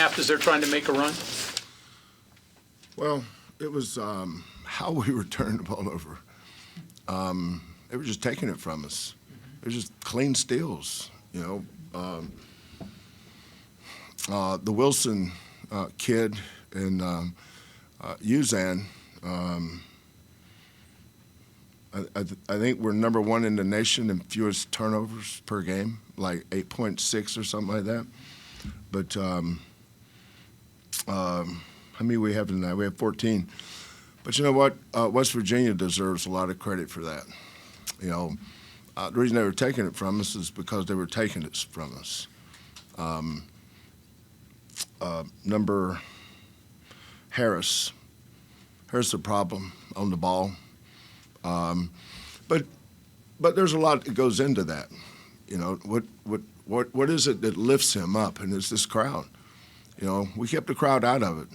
half as they're trying to make a run? Well, it was how we were turning the ball over. They were just taking it from us. It was just clean steals, you know. The Wilson kid and Uzan, I think we're number one in the nation in fewest turnovers per game, like 8.6 or something like that. But how many we have tonight? We have 14. But you know what? West Virginia deserves a lot of credit for that. You know, the reason they were taking it from us is because they were taking it from us. Number Harris. Here's the problem on the ball. But there's a lot that goes into that. You know, what is it that lifts him up? And it's this crowd. You know, we kept the crowd out of it.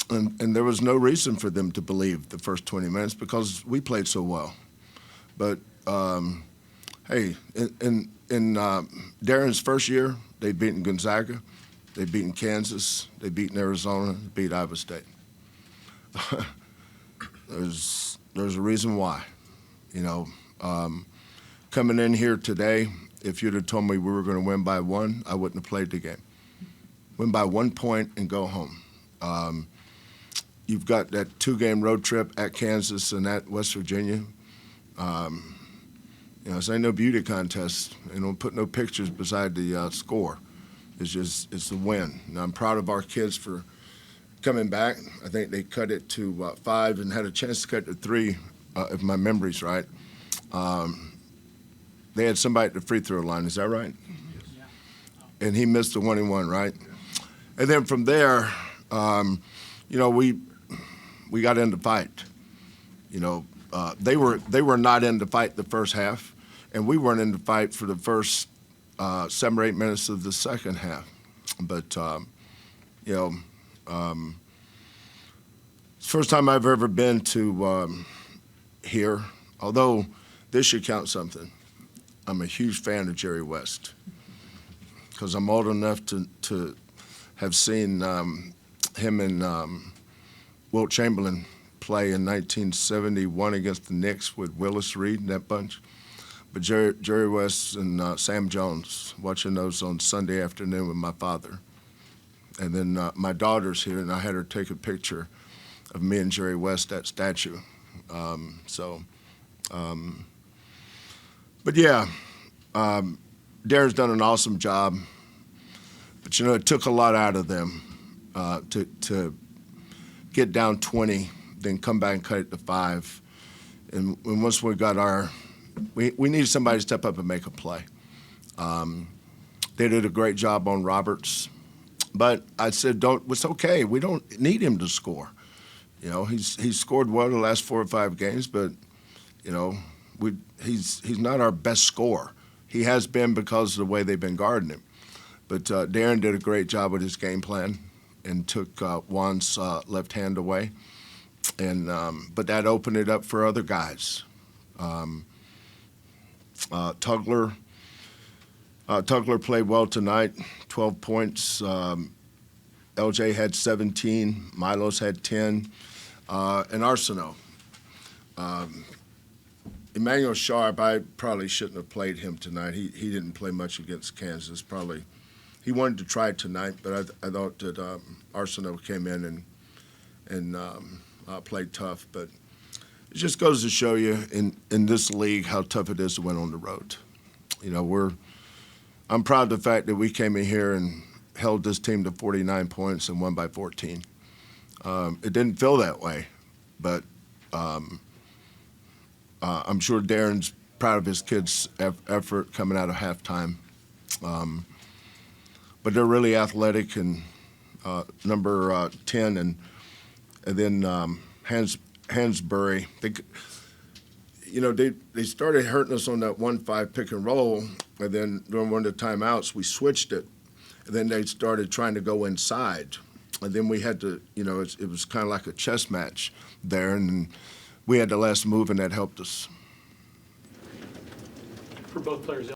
And there was no reason for them to believe the first 20 minutes because we played so well. But, hey, in Darren's first year, they'd beaten Gonzaga, they'd beaten Kansas, they'd beaten Arizona, beat Iowa State. There's a reason why. You know, coming in here today, if you'd have told me we were going to win by one, I wouldn't have played the game. Win by 1 point and go home. You've got that 2-game road trip at Kansas and at West Virginia. You know, this ain't no beauty contest. You don't put no pictures beside the score. It's the win. And I'm proud of our kids for coming back. I think they cut it to 5 and had a chance to cut it to 3, if my memory's right. They had somebody at the free throw line. Is that right? Yeah. And he missed the 1-and-1, right? And then from there, you know, we got into fight. You know, they were not in the fight the first half, and we weren't in the fight for the first 7 or 8 minutes of the second half. But you know, it's the first time I've ever been to here. Although this should count something. I'm a huge fan of Jerry West because I'm old enough to have seen him and Wilt Chamberlain play in 1971 against the Knicks with Willis Reed and that bunch. But Jerry West and Sam Jones, watching those on Sunday afternoon with my father. And then my daughter's here, and I had her take a picture of me and Jerry West at statue. But yeah, Darren's done an awesome job. But you know, it took a lot out of them to get down 20, then come back and cut it to 5. And once we got we needed somebody to step up and make a play. They did a great job on Roberts. But I said, it's okay. We don't need him to score. You know, he's scored well the last 4 or 5 games, but, you know, he's not our best scorer. He has been because of the way they've been guarding him. But Darren did a great job with his game plan and took Juan's left hand away. And but that opened it up for other guys. Tugler played well tonight, 12 points. LJ had 17. Milos had 10. And Arsenault. Emmanuel Sharp, I probably shouldn't have played him tonight. He didn't play much against Kansas. Probably he wanted to try tonight, but I thought that Arsenault came in and played tough. But it just goes to show you in this league how tough it is to win on the road. You know, I'm proud of the fact that we came in here and held this team to 49 points and won by 14. It didn't feel that way, but I'm sure Darren's proud of his kids' effort coming out of halftime. But they're really athletic, and number 10 and then Hansberry. They started hurting us on that 1-5 pick and roll, and then during one of the timeouts we switched it, and then they started trying to go inside, and then we had to, it was kind of like a chess match there, and we had the last move, and that helped us. For both players.